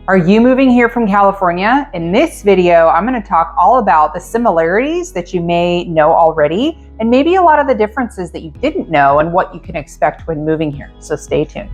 Are you moving here from California? In this video, I'm going to talk all about the similarities that you may know already, and maybe a lot of the differences that you didn't know and what you can expect when moving here. So stay tuned.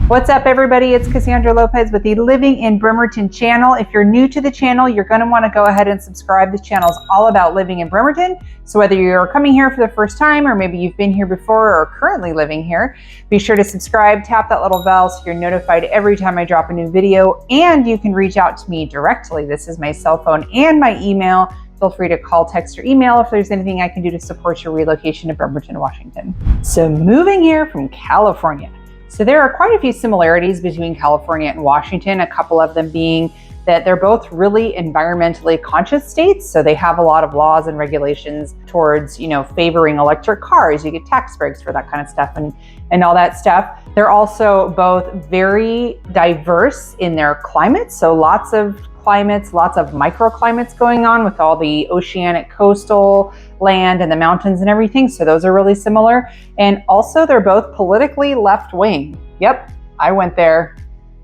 What's up, everybody? It's Cassandra Lopez with the Living in Bremerton channel. If you're new to the channel, you're going to want to go ahead and subscribe. This channel is all about living in Bremerton. So whether you're coming here for the first time or maybe you've been here before or currently living here, be sure to subscribe, tap that little bell so you're notified every time I drop a new video, and you can reach out to me directly. This is my cell phone and my email. Feel free to call, text, or email if there's anything I can do to support your relocation to Bremerton, Washington. So moving here from California. So there are quite a few similarities between California and Washington, a couple of them being that they're both really environmentally conscious states. So they have a lot of laws and regulations towards, favoring electric cars. You get tax breaks for that kind of stuff and all that stuff. They're also both very diverse in their climates. So lots of climates, lots of microclimates going on with all the oceanic coastal land and the mountains and everything. So those are really similar. And also they're both politically left-wing. Yep, I went there.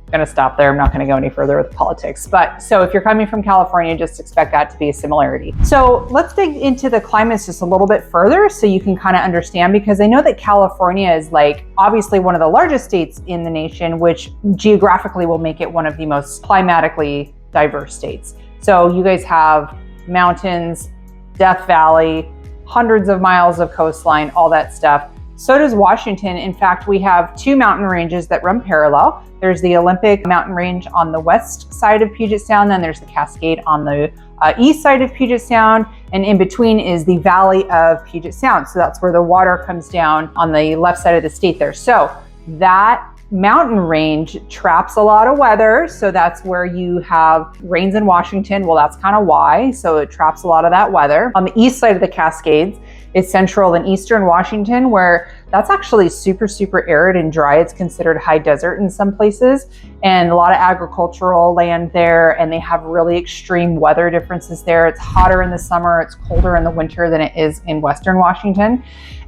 I'm gonna stop there. I'm not gonna go any further with politics. But so if you're coming from California, just expect that to be a similarity. So let's dig into the climates just a little bit further so you can kind of understand, because I know that California is obviously one of the largest states in the nation, which geographically will make it one of the most climatically diverse states. So you guys have mountains, Death Valley, hundreds of miles of coastline, all that stuff. So does Washington. In fact, we have two mountain ranges that run parallel. There's the Olympic mountain range on the west side of Puget Sound, then there's the Cascade on the east side of Puget Sound, and in between is the Valley of Puget Sound. So that's where the water comes down on the left side of the state there. So that mountain range traps a lot of weather. So that's where you have rains in Washington. Well, that's kind of why. So it traps a lot of that weather. On the east side of the Cascades is central and eastern Washington, where that's actually super, super arid and dry. It's considered high desert in some places, and a lot of agricultural land there. And they have really extreme weather differences there. It's hotter in the summer, it's colder in the winter than it is in Western Washington.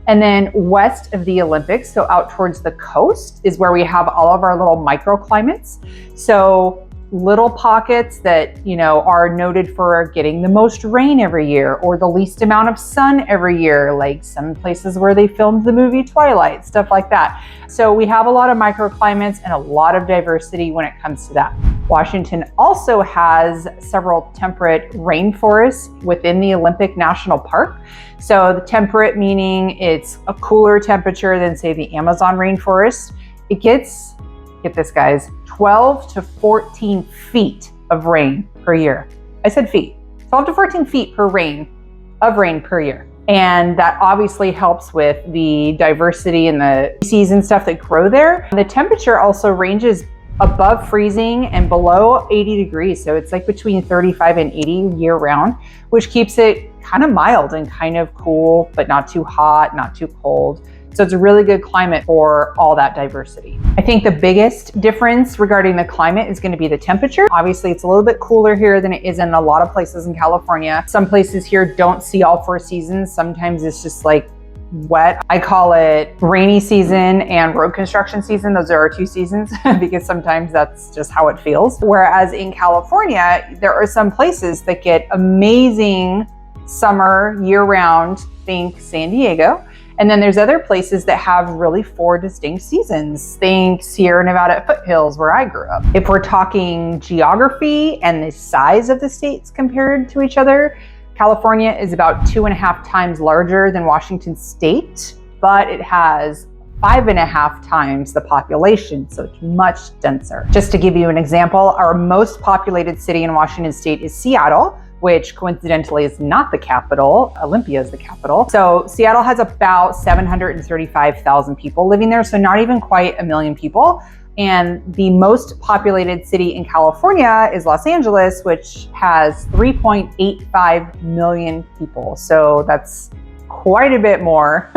And then west of the Olympics, so out towards the coast, is where we have all of our little microclimates. So little pockets that, are noted for getting the most rain every year or the least amount of sun every year, like some places where they filmed the movie Twilight, stuff like that. So we have a lot of microclimates and a lot of diversity when it comes to that. Washington also has several temperate rainforests within the Olympic National Park. So the temperate meaning it's a cooler temperature than, say, the Amazon rainforest. It gets, get this guys, 12 to 14 feet of rain per year. I said feet. 12 to 14 feet of rain per year. And that obviously helps with the diversity and the species and stuff that grow there. The temperature also ranges above freezing and below 80 degrees. So it's between 35 and 80 year round, which keeps it kind of mild and kind of cool, but not too hot, not too cold. So it's a really good climate for all that diversity. I think the biggest difference regarding the climate is going to be the temperature. Obviously, it's a little bit cooler here than it is in a lot of places in California. Some places here don't see all four seasons. Sometimes it's just wet. I call it rainy season and road construction season. Those are our two seasons because sometimes that's just how it feels. Whereas in California, there are some places that get amazing summer year-round, think San Diego. And then there's other places that have really four distinct seasons. Think Sierra Nevada foothills where I grew up. If we're talking geography and the size of the states compared to each other, California is about 2.5 times larger than Washington State, but it has 5.5 times the population, so it's much denser. Just to give you an example, our most populated city in Washington State is Seattle, which coincidentally is not the capital. Olympia is the capital. So Seattle has about 735,000 people living there, so not even quite 1 million people. And the most populated city in California is Los Angeles, which has 3.85 million people. So that's quite a bit more.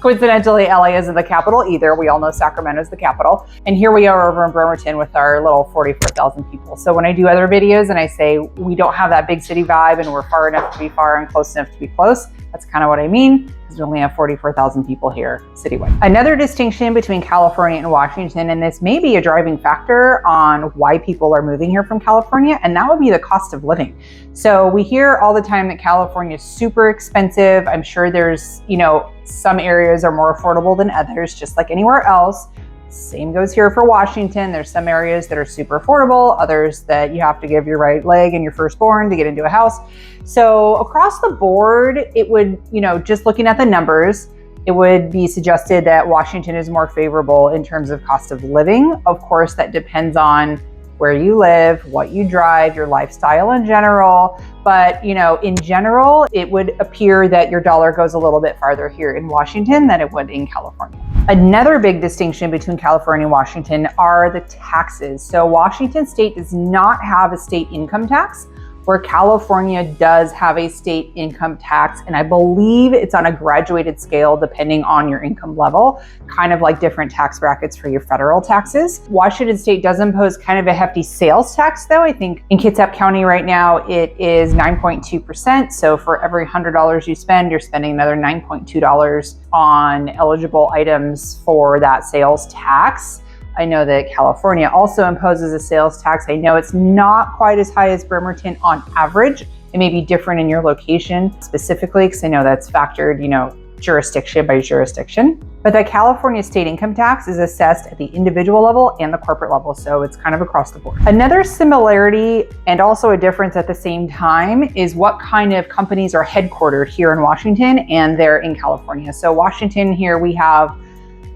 Coincidentally, LA isn't the capital either. We all know Sacramento is the capital. And here we are over in Bremerton with our little 44,000 people. So when I do other videos and I say we don't have that big city vibe and we're far enough to be far and close enough to be close, that's kind of what I mean, because we only have 44,000 people here citywide. Another distinction between California and Washington, and this may be a driving factor on why people are moving here from California, and that would be the cost of living. So we hear all the time that California is super expensive. I'm sure there's, some areas are more affordable than others, just like anywhere else. Same goes here for Washington. There's some areas that are super affordable, others that you have to give your right leg and your firstborn to get into a house. So across the board, it would, just looking at the numbers, it would be suggested that Washington is more favorable in terms of cost of living. Of course, that depends on where you live, what you drive, your lifestyle in general. But, in general, it would appear that your dollar goes a little bit farther here in Washington than it would in California. Another big distinction between California and Washington are the taxes. So Washington state does not have a state income tax, where California does have a state income tax, and I believe it's on a graduated scale depending on your income level, kind of like different tax brackets for your federal taxes. Washington state does impose kind of a hefty sales tax though. I think in Kitsap County right now it is 9.2%. So for every $100 you spend, you're spending another $9.2 on eligible items for that sales tax. I know that California also imposes a sales tax. I know it's not quite as high as Bremerton on average. It may be different in your location specifically, because I know that's factored, jurisdiction by jurisdiction. But the California state income tax is assessed at the individual level and the corporate level, so it's kind of across the board. Another similarity and also a difference at the same time is what kind of companies are headquartered here in Washington and they're in California. So Washington here we have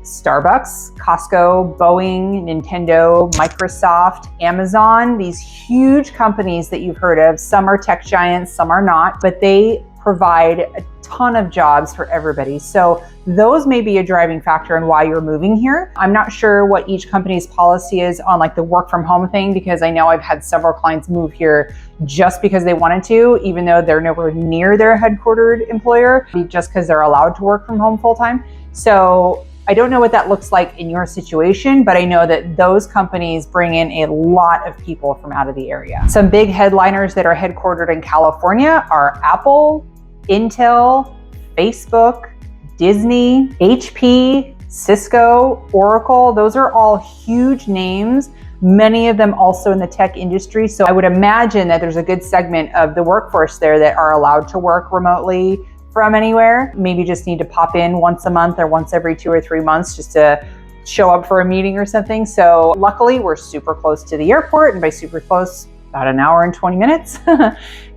Starbucks, Costco, Boeing, Nintendo, Microsoft, Amazon, these huge companies that you've heard of. Some are tech giants, some are not, but they provide a ton of jobs for everybody. So those may be a driving factor in why you're moving here. I'm not sure what each company's policy is on like the work from home thing, because I know I've had several clients move here just because they wanted to, even though they're nowhere near their headquartered employer, just because they're allowed to work from home full time. So I don't know what that looks like in your situation, but I know that those companies bring in a lot of people from out of the area. Some big headliners that are headquartered in California are Apple, Intel, Facebook, Disney, HP, Cisco, Oracle. Those are all huge names, many of them also in the tech industry. So I would imagine that there's a good segment of the workforce there that are allowed to work remotely from anywhere. Maybe just need to pop in once a month or once every 2 or 3 months just to show up for a meeting or something. So luckily we're super close to the airport, and by super close, about an hour and 20 minutes.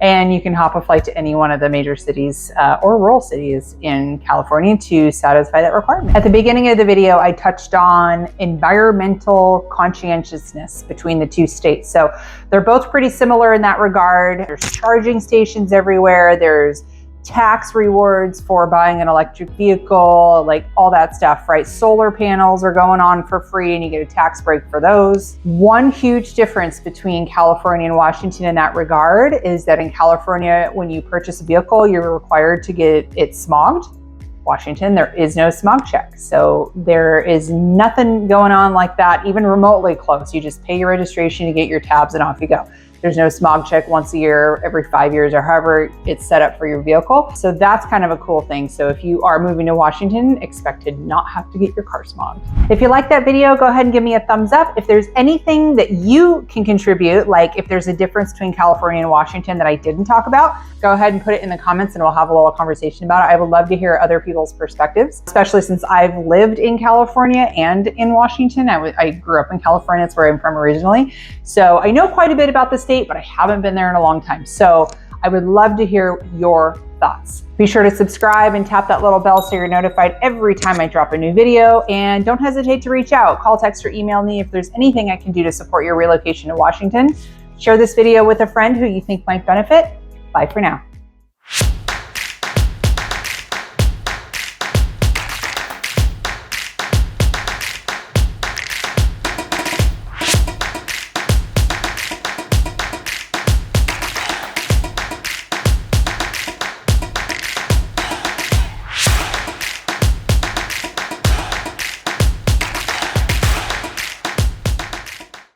And you can hop a flight to any one of the major cities or rural cities in California to satisfy that requirement. At the beginning of the video, I touched on environmental conscientiousness between the two states. So they're both pretty similar in that regard. There's charging stations everywhere. There's tax rewards for buying an electric vehicle, like all that stuff, right? Solar panels are going on for free and you get a tax break for those. One huge difference between California and Washington in that regard is that in California, when you purchase a vehicle, you're required to get it smogged. Washington, there is no smog check. So there is nothing going on like that, even remotely close. You just pay your registration to get your tabs and off you go. There's no smog check once a year, every 5 years, or however it's set up for your vehicle. So that's kind of a cool thing. So if you are moving to Washington, expect to not have to get your car smogged. If you like that video, go ahead and give me a thumbs up. If there's anything that you can contribute, like if there's a difference between California and Washington that I didn't talk about, go ahead and put it in the comments and we'll have a little conversation about it. I would love to hear other people's perspectives, especially since I've lived in California and in Washington. I grew up in California, that's where I'm from originally. So I know quite a bit about the state, but I haven't been there in a long time. So I would love to hear your thoughts. Be sure to subscribe and tap that little bell so you're notified every time I drop a new video. And don't hesitate to reach out, call, text, or email me if there's anything I can do to support your relocation to Washington. Share this video with a friend who you think might benefit. Bye for now.